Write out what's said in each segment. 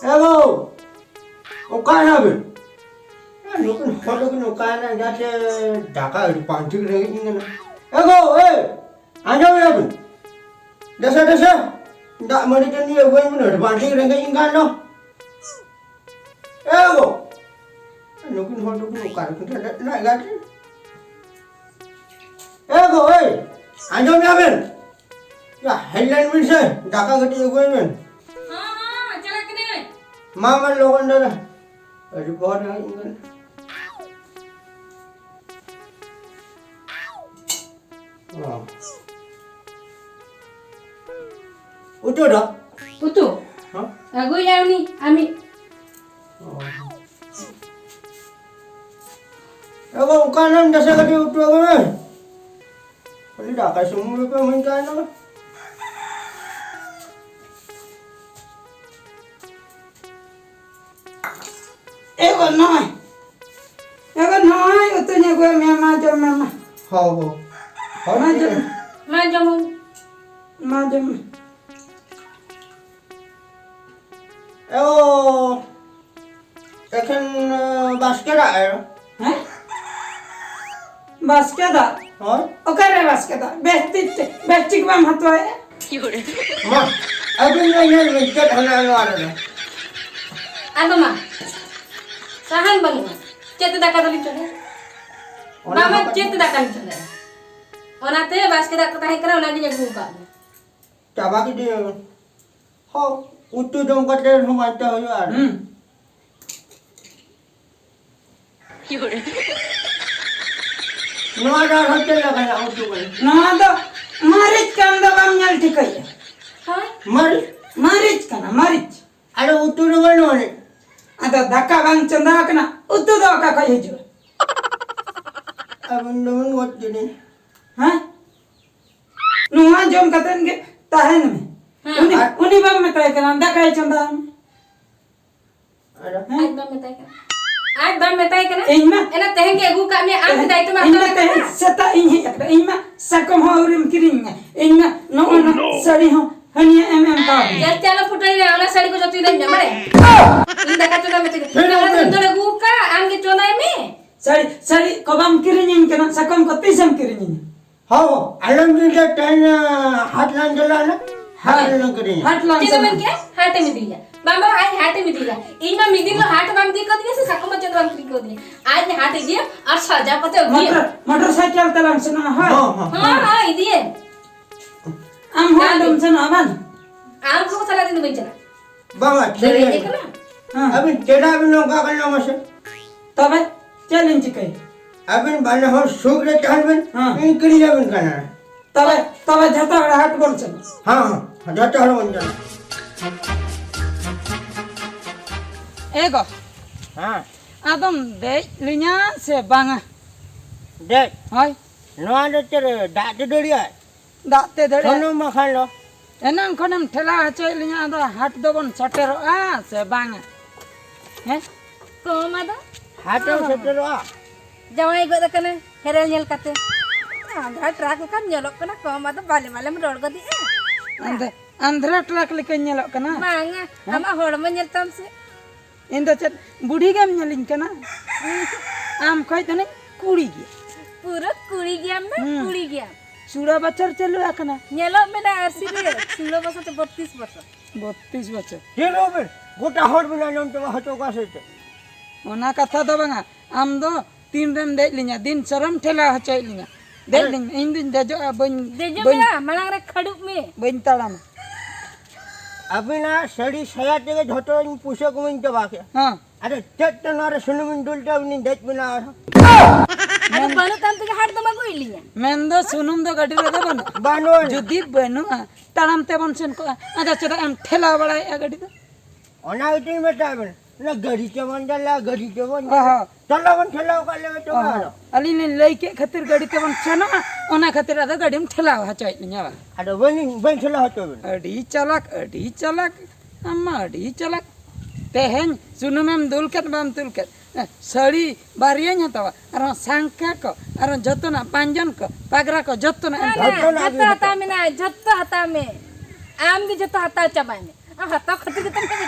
Ego, ukana bin. Nukin hodo kin ukana jate Dhaka pantik lagi ingin. Ego, anjau ya bin. Desa. Ndak mari kan dia gue bener pantik lagi ingin no. Ego. Nukin hodo kin ukana kita nak gati. Ego, anjau ya bin. Ya, headline bin se Dhaka gati gue bin. Mama लोगों ने अरे बहुत है इंगल हाँ उठो डा Putu. हाँ Aku yang ni, Ami. अब वो कानन दस कटी उठो गए पहले डाका सुमु पे मैं क्या ना Ego noi, utunya gue mama. हाँ वो हाँ Majam, Macam वो एखन बास्केट आया hah? Baskeda, हाँ okare baskeda. Bestik bam hatwa ya. माँ अभी नहीं विकेट हना वाला है Ano ma? Sahan bang ma? Cete dah kata lihat ni. Mama cete dah kan cete. Orang tu basket dah kata hikra orang dia jago buka. चाबा की दे हाँ उट्टू जम करते हम आते हो यार नवादा होते लगा ना उट्टू को Nah do, marit kan do bam nyal tikaya. Hai? मर Marit kana, marit. अरे उट्टू नगर नोने Ada daka bang canda kana, utu do ka kaya jo. अब नमन होते नहीं Hah? Nuha jom katan ke tahan me. Uni bam me kaya kana, daka canda. अरे Ay bang metai kan? Ay bang metai kan? Inma, Enak teh ke aku kami aku dah itu mah inma teh seta inhi yakda, inma sakom haurim kiringa. Inma no sari ho, hanya ka. Jadi kalau putar ini orang sari ko jatuh dah jamare. Ini dah kata metai. Orang tu dah buka, angin cona ini. Sari kobam kiringin kana, sakom ko tisam kiringin. हाँ अलग दिन के time हाथ लान चला ना हाथ लान करेंगे Hat lang Cina men ke? Hati mi dia. Bamba ay hati mi dia. Ini mi dia lo hati bang dia kau dia se sakam macam bang kiri kau dia. Ay ni hati dia, asal jah kau dia. motorcycle talang sana ha. हाँ हाँ हाँ dia. Am hodum sana aban. Am kau salah dia tu bencana. Baba Dari चलिए dia kena. Ha. अभी तेरा भी नौका करना मसे Tabe challenge kai. अभी बाने हो सुख रे चाल बिन हाँ। इन करी जा बिन करना Tabe jata hat bol sana. हाँ हाँ जाता हर बन जाना Ego, हाँ adom de linya se banga. देख Hoy, नवा दे तेरे दाँत डोरिया da te dare. सोनू मखान लो Enang konam thela chai linya da hat dobon satero a se banga. He? Kau mana? हाथों से तेरे आ Jawai ikut dah kena. Heran nyel kata. Ada trak kan nyolok kena kau mana balik merod kau dia. Andhra truck lekan nyelok kana. Manga, ama hor menyel tam se. Inda chat budi gam nyelin kana. Am khoi tane kuri gi. Pura kuri giam na, kuri giam. Sura bachar chalu akana. Nyelok mena arsi dia. 16 basa tu 32 basa. 32 bachar. ये लो बिन गोटा hot बिना नाम तो हाथों का से Ona katha do banga. Am do tin rem dej linya din saram thela hachai linya. Dej linya indin dejo ban Dejo mena, malang rek khaduk me. ban talam. अभी ना सड़ी सया तेरे झोटो इन पूछे को इन जवाब के Ha. अरे चट तो ना रे सुन मिन डुलटा इन देख बिना Ada banu tam tu hat dama kau ilinya. Mendo sunum do gadi re do bana. Bano Jodi banu talam te bon sen ko ada chada am thela bala ya gadi do. ओना इतनी में टाइम ना गड़ी के बन जाला गड़ी के बन Aha. चला बन चला कर ले तो मारो Ali ni lei ke khatir gadi te bon chana ona khatir ada gadi m thela hachai linya. अरे बन चला होतो बिन Adi chalak, amma adi chalak. Tehen sunumem dulkat bam tulkat. Sari barian hatawa, aron sangka ko, aron jotona panjan ko, pagra ko jotona. Jatuh hata me na, jatuh hata me. Am di jatuh hata cabai me. Am hata khatir kita kan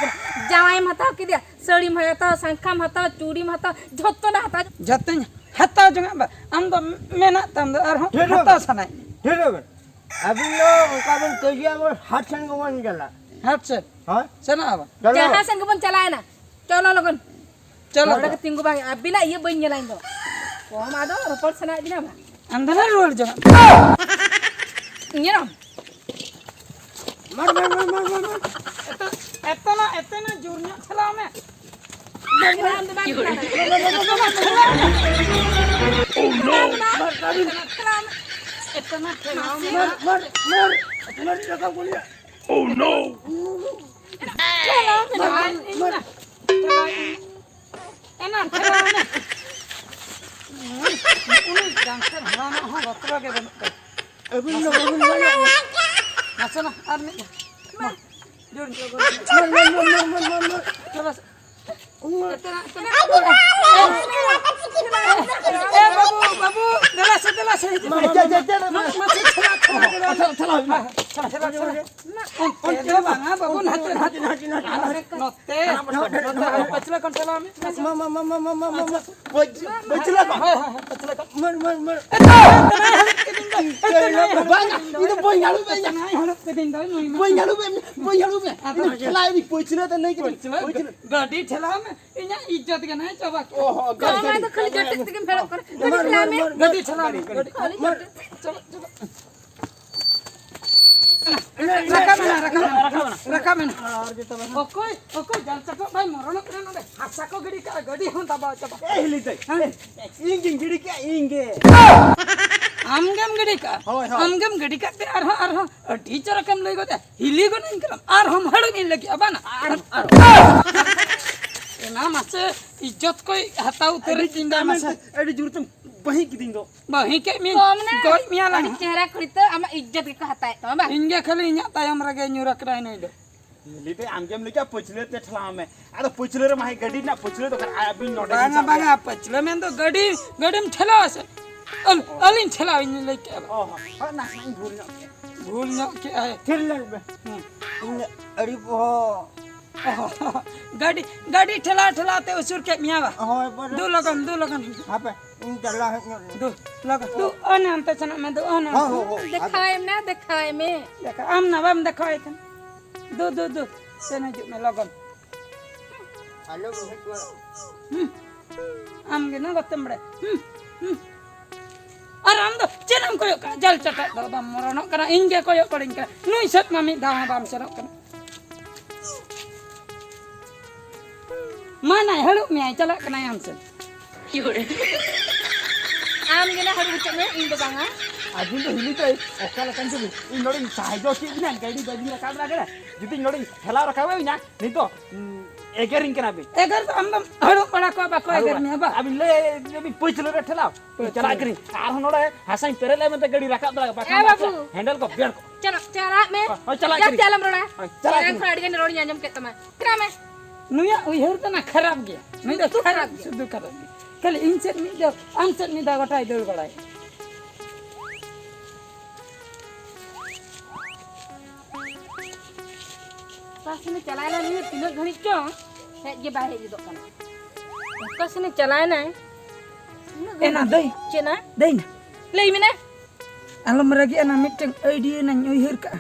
जावाई हताव के दिया साड़ी में हताव शंखा में हताव चूड़ी में हताव झोतो ना हताव जतन हताव जंगा बा आम दो मेना तम दो आर हताव सनाई ठीक है अभी लो उनका बन तेजिया में हाथ संग वन चला हाथ से हां सना आवा चलो जहां संग बन चलाए ना चलो लोगन चलो orang ketinggu bang abila iya boy nyalain do ko ma do report sana dina ba अंदर रोल जंगा nyiram मार एतना जोरना चला में nyiram do bang oh no एतना चला मार लगा बोलिए oh no एना चला में उन्हें डांसर हराना हो बकरा के बन अभी लो नचना आदमी जोर चलो ए बाबू दला से चला बांगा बाबू नाचे नोते पचला कौन चला में बचला का मर ಇದು ಬೊಯ್ಯಾಳು लाई पोइचले त नहीं गाड़ी ठेला में इना इज्जत के नहीं चबा ओहो मैं तो खाली जट के फेर कर गाड़ी ठेला में चलो रखा में ओकोई जान सको भाई मरण करे न हासा को गड़ी हों दबा चबा ए हिली तै इंगिन गिड़ी के इंगे आमगम गड़ी का आमगम गड़ी का ते आर टीचर कम लई गोते हिली गो नहीं करम आर हम हड़ नहीं लगी अब ना ना मासे इज्जत कोई हता उतर जिंदा मासे एडी जुरतम बही की दिंगो बही के मी कोई मिया लानी चेहरा खरीद ama इज्जत के कहता है तो बा इंगे खाली इnya तायम रगे न्यूरक राय नहीं दो लिते आमगम लेके पोइचले ते ठला में अरे पोइचले रे माही गड़ी ना पोइचले तो अभी नोडे बांगा पचले में तो गड़ी में ठेला से अलिन ठेला इन लेके ओहो ना नहीं भूल न के आए फिर लग अरे वो गाड़ी ठेलाते उसुर के मियावा हां पर दो लगन हां पे इन चला है दो लगन दो अन अंत चना में दो अन हो दिखाए ना दिखाए में देखा आम ना बम देखो इतन दो सेना जो में लगन हेलो आम के ना गतम बड़े अरे हम तो चेनम को जल चटा दबा मरण करा इंगे को करिन का नुई सत मामी दावा बाम सर कर माना हळू मी आई चला कना हमसे आम गना हरु में इन दो बांगा अभी तो हिली तै ओकाला कंजु इन नोडी साइजो की ना गड़ी रखा लगे जदी नोडी ठेला रखावे ना नहीं तो एगरिंग केना बे एगर तो हम हळू पड़ा को बा को एगर में बा अभी ले अभी पोइचले रे ठेला चला करी आर नोडे हसाई पेरेले में तो गड़ी रखा दला बाबू हैंडल को बेड़ को चलो चला में चला करी चलम रोड़ा चला चला खड़ी के रोड़ी अंजम के तमा करा में नुया उहर तो ना खराब गया नहीं तो खराब शुद्ध खराब गया खाली इनसे नहीं दो हमसे नहीं दा गटाई दौड़ गड़ाई पास में चलाएला नहीं तीन घड़ी क्यों है ये बाहर ये दुकान पास में चलाएना है एना दई चेना दई ना ले में ना alum ragi ana miteng idea na nyuhir ka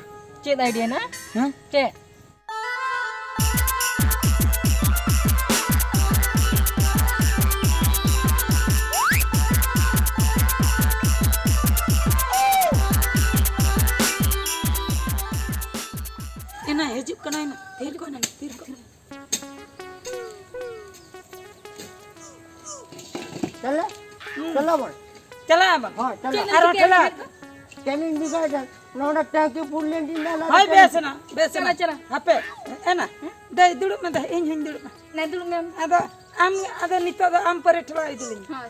चेत आइडिया ना हां चे एना हिजुक कना ना फिर को चला बोल चला बा हां चला आरो चला केमिन दिखा नोडा टाकी पुल्ले दिना हाय बेसना चला हापे एना दे दुडु में दे इन हिन दुडु नहीं दूर में आदा नितो आम पर ठला इदिली हां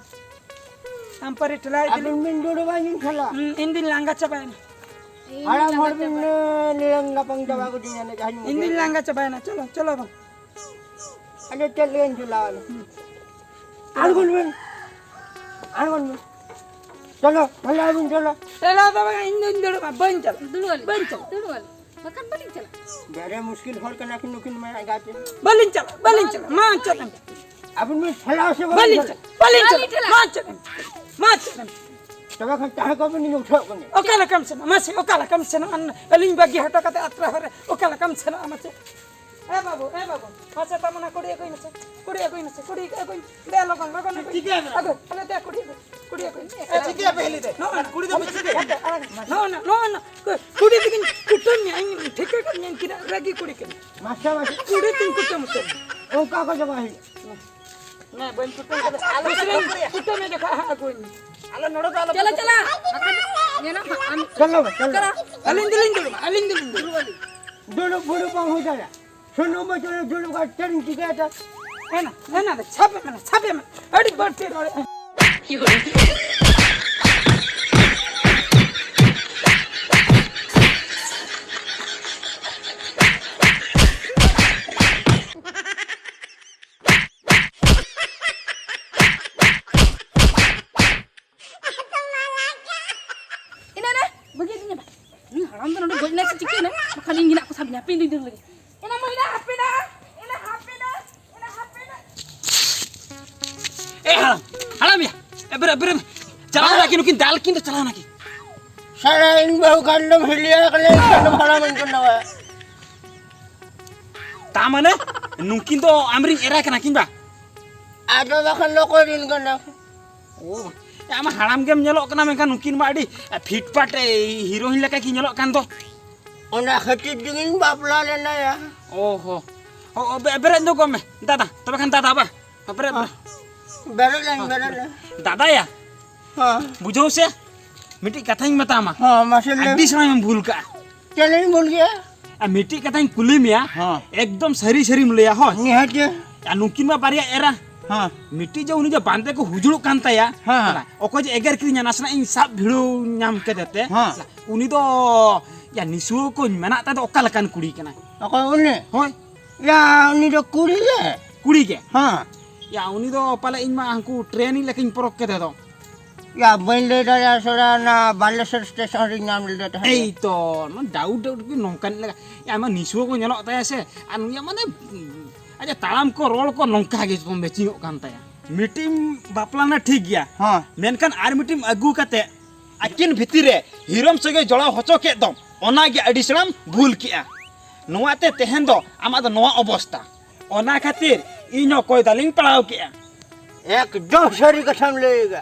आम पर ठला इदिली अबिन मिन दुडु बाइन खला इंदिन लांगा चबायना आड़ा मोर बिन निरंगा पंग जवा को दिना ने जानी इंदिन लांगा चबायना चलो बा अरे चलेन चला आगुन में चलो चला बिन चलो चला तो इंदिन दुडु बा बन चल दूर वाली Makan balik jalan. Bere muskil hol kana kin nukin mai agate. Balin chala, ma chala. Abun mi phala se Balin chala, ma chala. Taba kan taha ko ni uthok kone. Okala kam sana, masih okala kam sana. Balin bagi hata kata atra hore. Okala kam sana amase. Babu. Masa tamu na kodi koi nase. Kodi. De logon. Chike na. Ago, ale de kodi. Chike pehli de. No, kudi bikin kutum ni aing thika kan yang kira lagi kudi kan. Masa masa. Kudi tin kutum mutum. O ka ko jaba hi. Nah, ben kutum kada. Alo sering kutum ni dekha aku ini. Alo nodo alo. Chala. Makan. Ni na. Chalo chalo. Alin dulu. Dulu bulu pang ho jaya. Suno ma chalo dulu ka charin chike ta. Ena, chape mana. Adi birthday ore. Ina na. Begini ba? Ni haram tu nak gojek nasi chicken na. Makan ini nak aku sabi nyapin dulu lagi. Ina mau ina HP na. Halam ya. Ber. Jalan lagi nukin dal kin to jalan lagi. Sarain bahu kandam hilia kale kandam halaman kundawa. Tamane nukin to amrin era kana kin ba. Ada bakan lokorin kana. Oh, ya ama haram game nyelok kana men kan nukin ma adi fitpat hero hin leka ki nyelok kan to. Ona khati dingin bapla lena ya. Oh, berat ndo gome. Dada, tapi kan dada apa? Berat. Berat. दादा या हाँ बुझो से मिट्टी कथा ही मत आमा हाँ माशाल्लाह अड्डी समय में भूल का क्या नहीं बोल गया मिट्टी कथा ही कुली में हाँ एकदम सरी मिले हो निहात के या नुकिन में पारिया एरा हाँ मिट्टी जो उन्हें जो बांधे को हुजड़ो कांता या हाँ ओको जो एगर किरी नासना इन सब भिड़ो नाम के देते हाँ उन्हें तो या निसुओ को मना ता तो ओका लकान कुड़ी के ना ओको उन्हें होय या उन्हें तो कुड़ी के हाँ या उन्हीं तो पहले इनमें हमको ट्रेन ही लेकिन परक के दे दो या बन ले रहा सोरा ना बालेश्वर स्टेशन री नाम ले देता है ए तो ना डाउट की नौकन लगा या मैं निशुओ को nyelok taya se anu ya mana aja talam ko roll ko nongka ge pom becingok kan taya meeting baplana ठीक गया हाँ मेनकान are meeting agu kate akin bhitire hirom sege jola hocho ke dom ona ge adislam bhul kia noa te tehen do ama do noa obostha ona khatir inyo koy daling palaw kia एकदम सही कसम लेगा